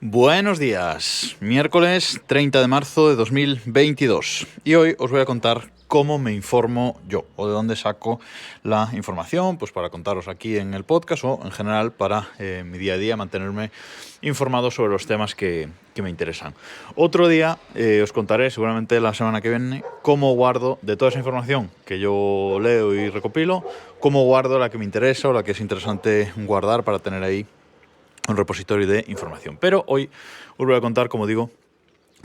Buenos días, miércoles 30 de marzo de 2022 y hoy os voy a contar cómo me informo yo o de dónde saco la información, pues para contaros aquí en el podcast o en general para mi día a día mantenerme informado sobre los temas que me interesan. Otro día os contaré, seguramente la semana que viene, cómo guardo de toda esa información que yo leo y recopilo, cómo guardo la que me interesa o la que es interesante guardar para tener ahí un repositorio de información. Pero hoy os voy a contar, como digo,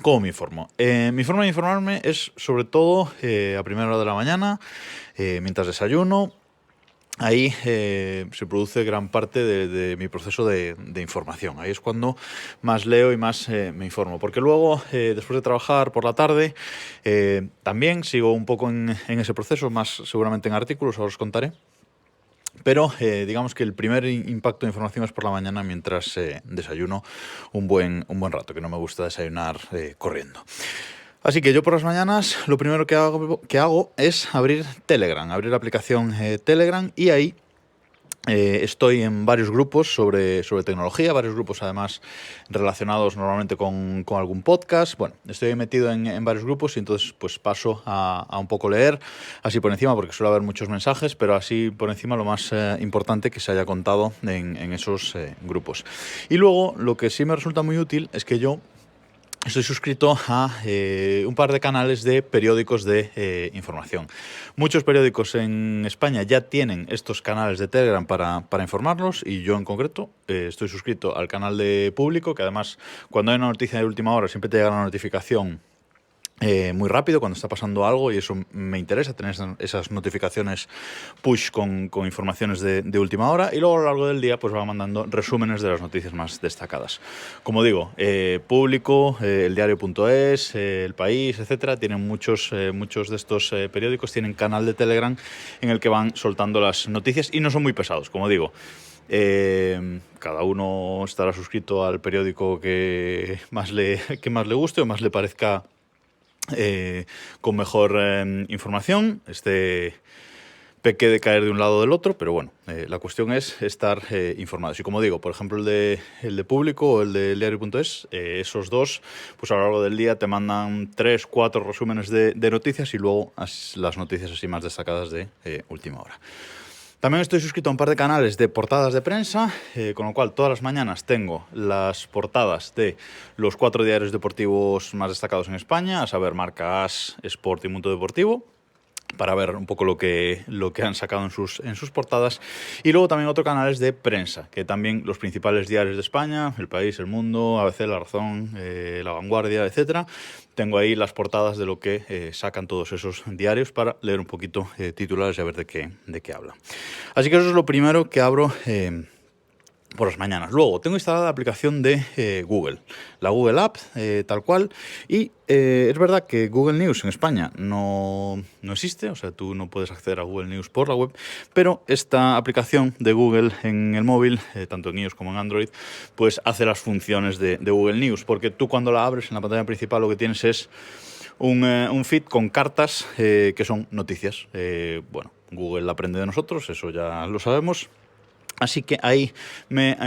cómo me informo. Mi forma de informarme es sobre todo a primera hora de la mañana, mientras desayuno. Ahí se produce gran parte de mi proceso de información. Ahí es cuando más leo y más me informo. Porque luego, después de trabajar por la tarde, también sigo un poco en ese proceso, más seguramente en artículos, ahora os contaré. Pero digamos que el primer impacto de información es por la mañana mientras desayuno un buen rato, que no me gusta desayunar corriendo. Así que yo por las mañanas lo primero que hago es abrir Telegram, abrir la aplicación Telegram, y ahí estoy en varios grupos sobre tecnología, varios grupos además relacionados normalmente con algún podcast. Bueno, estoy metido en varios grupos y entonces pues paso a un poco leer, así por encima, porque suele haber muchos mensajes, pero así por encima lo más importante que se haya contado en esos grupos. Y luego lo que sí me resulta muy útil es que yo estoy suscrito a un par de canales de periódicos de información. Muchos periódicos en España ya tienen estos canales de Telegram para informarlos, y yo en concreto estoy suscrito al canal de Público, que además cuando hay una noticia de última hora siempre te llega la notificación muy rápido cuando está pasando algo, y eso me interesa, tener esas notificaciones push con informaciones de última hora, y luego a lo largo del día pues va mandando resúmenes de las noticias más destacadas. Como digo, Público, eldiario.es, El País, etcétera, tienen muchos de estos periódicos tienen canal de Telegram en el que van soltando las noticias y no son muy pesados, como digo. Cada uno estará suscrito al periódico que más le guste o más le parezca con mejor información, peque de caer de un lado o del otro, pero bueno, la cuestión es estar informados. Y como digo, por ejemplo, el de Público o el de eldiario.es, esos dos, pues a lo largo del día te mandan 3, 4 resúmenes de noticias y luego las noticias así más destacadas de última hora. También estoy suscrito a un par de canales de portadas de prensa, con lo cual todas las mañanas tengo las portadas de los 4 diarios deportivos más destacados en España, a saber, Marca, AS, Sport y Mundo Deportivo, para ver un poco lo que han sacado en sus portadas. Y luego también otros canales de prensa, que también los principales diarios de España, El País, El Mundo, ABC, La Razón, La Vanguardia, etcétera. Tengo ahí las portadas de lo que sacan todos esos diarios para leer un poquito titulares y a ver de qué habla. Así que eso es lo primero que abro por las mañanas. Luego tengo instalada la aplicación de Google, la Google App, tal cual, y es verdad que Google News en España no existe, o sea, tú no puedes acceder a Google News por la web, pero esta aplicación de Google en el móvil, tanto en iOS como en Android, pues hace las funciones de Google News, porque tú cuando la abres en la pantalla principal lo que tienes es un feed con cartas que son noticias. Bueno, Google aprende de nosotros, eso ya lo sabemos. Así que ahí me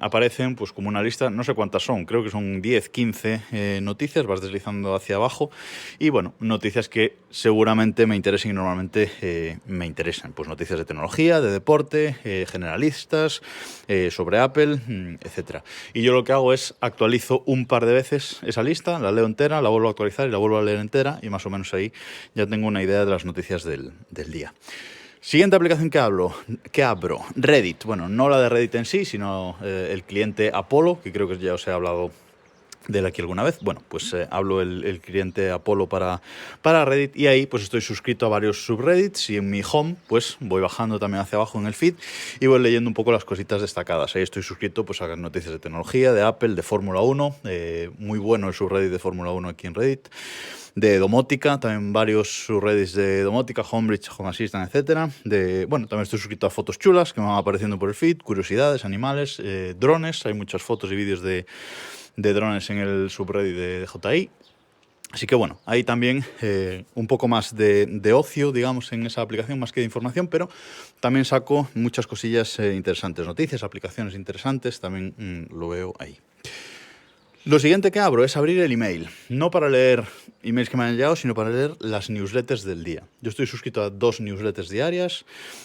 aparecen pues como una lista, no sé cuántas son, creo que son 10, 15 noticias, vas deslizando hacia abajo, y bueno, noticias que seguramente me interesen y normalmente me interesan, pues noticias de tecnología, de deporte, generalistas, sobre Apple, etcétera. Y yo lo que hago es actualizo un par de veces esa lista, la leo entera, la vuelvo a actualizar y la vuelvo a leer entera, y más o menos ahí ya tengo una idea de las noticias del día. Siguiente aplicación que abro, Reddit. Bueno, no la de Reddit en sí, sino el cliente Apollo, que creo que ya os he hablado de él aquí alguna vez. Bueno, pues hablo el cliente Apollo para Reddit, y ahí pues estoy suscrito a varios subreddits, y en mi home pues voy bajando también hacia abajo en el feed y voy leyendo un poco las cositas destacadas. Ahí estoy suscrito pues a noticias de tecnología, de Apple, de Fórmula 1, muy bueno el subreddit de Fórmula 1 aquí en Reddit, de domótica, también varios subreddits de domótica, Homebridge, Home Assistant, etcétera. Bueno, también estoy suscrito a fotos chulas que me van apareciendo por el feed, curiosidades, animales, drones, hay muchas fotos y vídeos de drones en el subreddit de JI. Así que bueno, hay también un poco más de ocio, digamos, en esa aplicación, más que de información, pero también saco muchas cosillas interesantes, noticias, aplicaciones interesantes, también lo veo ahí. Lo siguiente que abro es abrir el email, no para leer emails que me han llegado, sino para leer las newsletters del día. Yo estoy suscrito a 2 newsletters diarias,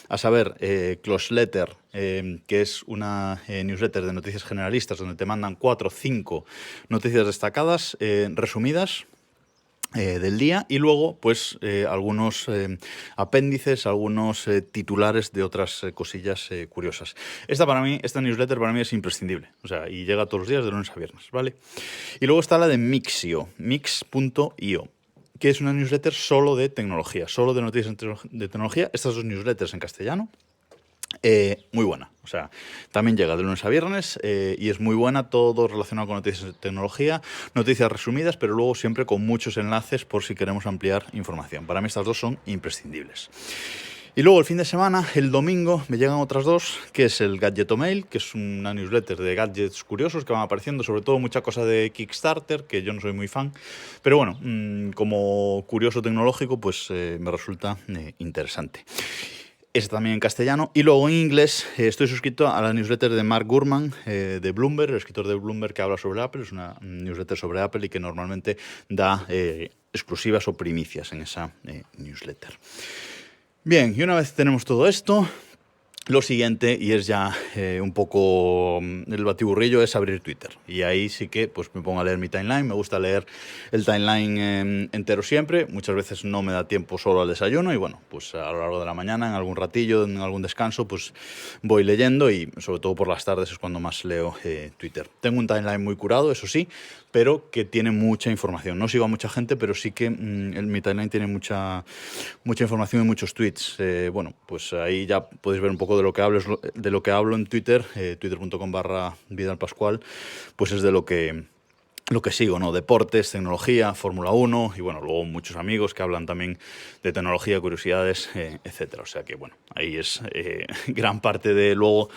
a saber, Closeletter, que es una newsletter de noticias generalistas donde te mandan 4 o 5 noticias destacadas, resumidas, del día, y luego pues algunos apéndices, algunos titulares de otras cosillas curiosas. Esta newsletter para mí es imprescindible, o sea, y llega todos los días de lunes a viernes, ¿vale? Y luego está la de Mixio, mix.io, que es una newsletter solo de tecnología, solo de noticias de tecnología. Estas 2 newsletters en castellano. Muy buena, o sea, también llega de lunes a viernes y es muy buena, todo relacionado con noticias de tecnología, noticias resumidas, pero luego siempre con muchos enlaces por si queremos ampliar información. Para mí estas 2 son imprescindibles. Y luego el fin de semana, el domingo, me llegan otras 2, que es el Gadgetomail, que es una newsletter de gadgets curiosos que van apareciendo, sobre todo mucha cosa de Kickstarter, que yo no soy muy fan, pero bueno, como curioso tecnológico, pues me resulta interesante. Es también en castellano. Y luego en inglés estoy suscrito a la newsletter de Mark Gurman, de Bloomberg, el escritor de Bloomberg que habla sobre Apple. Es una newsletter sobre Apple y que normalmente da exclusivas o primicias en esa newsletter. Bien, y una vez tenemos todo esto, lo siguiente, y es ya un poco el batiburrillo, es abrir Twitter. Y ahí sí que pues me pongo a leer mi timeline. Me gusta leer el timeline entero siempre. Muchas veces no me da tiempo solo al desayuno. Y bueno, pues a lo largo de la mañana, en algún ratillo, en algún descanso, pues voy leyendo. Y sobre todo por las tardes es cuando más leo Twitter. Tengo un timeline muy curado, eso sí, pero que tiene mucha información. No sigo a mucha gente, pero sí que mi timeline tiene mucha información y muchos tweets. Bueno, pues ahí ya podéis ver un poco de lo que hablo en Twitter, twitter.com/VidalPascual, pues es de lo que sigo, ¿no? Deportes, tecnología, Fórmula 1 y bueno, luego muchos amigos que hablan también de tecnología, curiosidades, etcétera. O sea que bueno, ahí es gran parte de luego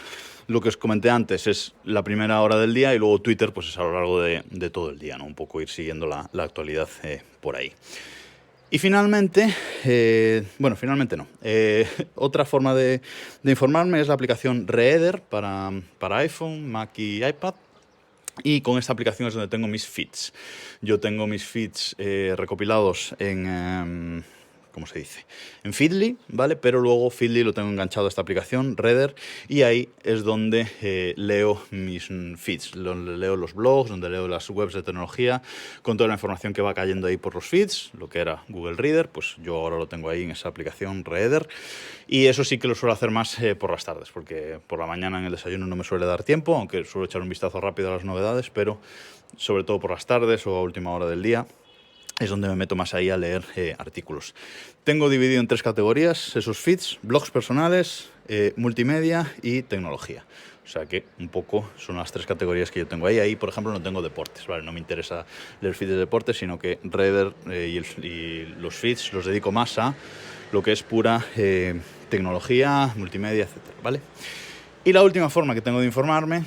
lo que os comenté antes es la primera hora del día y luego Twitter pues es a lo largo de todo el día, ¿no? Un poco ir siguiendo la actualidad por ahí. Y finalmente, finalmente no. Otra forma de informarme es la aplicación Reeder para iPhone, Mac y iPad. Y con esta aplicación es donde tengo mis feeds. Yo tengo mis feeds recopilados en... ¿cómo se dice? En Feedly, ¿vale? Pero luego Feedly lo tengo enganchado a esta aplicación, Reeder, y ahí es donde leo mis feeds, donde leo los blogs, donde leo las webs de tecnología, con toda la información que va cayendo ahí por los feeds, lo que era Google Reader, pues yo ahora lo tengo ahí en esa aplicación, Reeder, y eso sí que lo suelo hacer más por las tardes, porque por la mañana en el desayuno no me suele dar tiempo, aunque suelo echar un vistazo rápido a las novedades, pero sobre todo por las tardes o a última hora del día, es donde me meto más ahí a leer artículos. Tengo dividido en 3 categorías esos feeds: blogs personales, multimedia y tecnología. O sea que un poco son las 3 categorías que yo tengo ahí. Ahí, por ejemplo, no tengo deportes, ¿vale? No me interesa leer feeds de deportes, sino que Reeder y los feeds los dedico más a lo que es pura tecnología, multimedia, etcétera, ¿vale? Y la última forma que tengo de informarme,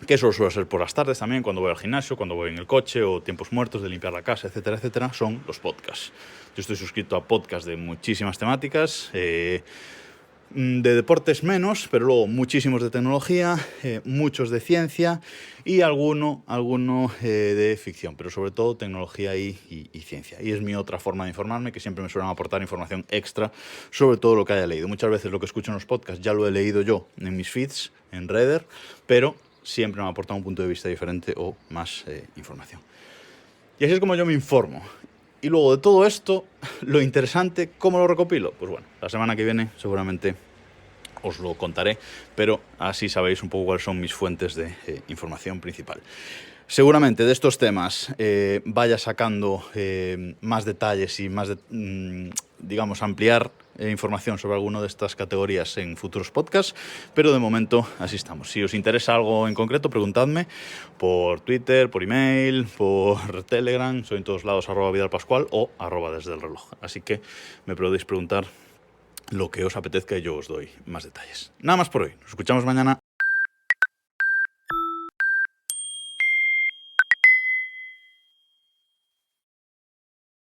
que eso suele ser por las tardes también, cuando voy al gimnasio, cuando voy en el coche o tiempos muertos de limpiar la casa, etcétera, etcétera, son los podcasts. Yo estoy suscrito a podcasts de muchísimas temáticas, de deportes menos, pero luego muchísimos de tecnología, muchos de ciencia y alguno de ficción, pero sobre todo tecnología y ciencia. Y es mi otra forma de informarme, que siempre me suelen aportar información extra sobre todo lo que haya leído. Muchas veces lo que escucho en los podcasts ya lo he leído yo en mis feeds, en Reeder, pero siempre me ha aportado un punto de vista diferente o más información. Y así es como yo me informo. Y luego de todo esto, lo interesante, ¿cómo lo recopilo? Pues bueno, la semana que viene seguramente os lo contaré, pero así sabéis un poco cuáles son mis fuentes de información principal. Seguramente de estos temas vaya sacando más detalles y más, digamos, ampliar información sobre alguna de estas categorías en futuros podcasts, pero de momento así estamos. Si os interesa algo en concreto, preguntadme por Twitter, por email, por Telegram, soy en todos lados @vidalpascual o @desdelreloj. Así que me podéis preguntar lo que os apetezca y yo os doy más detalles. Nada más por hoy, nos escuchamos mañana.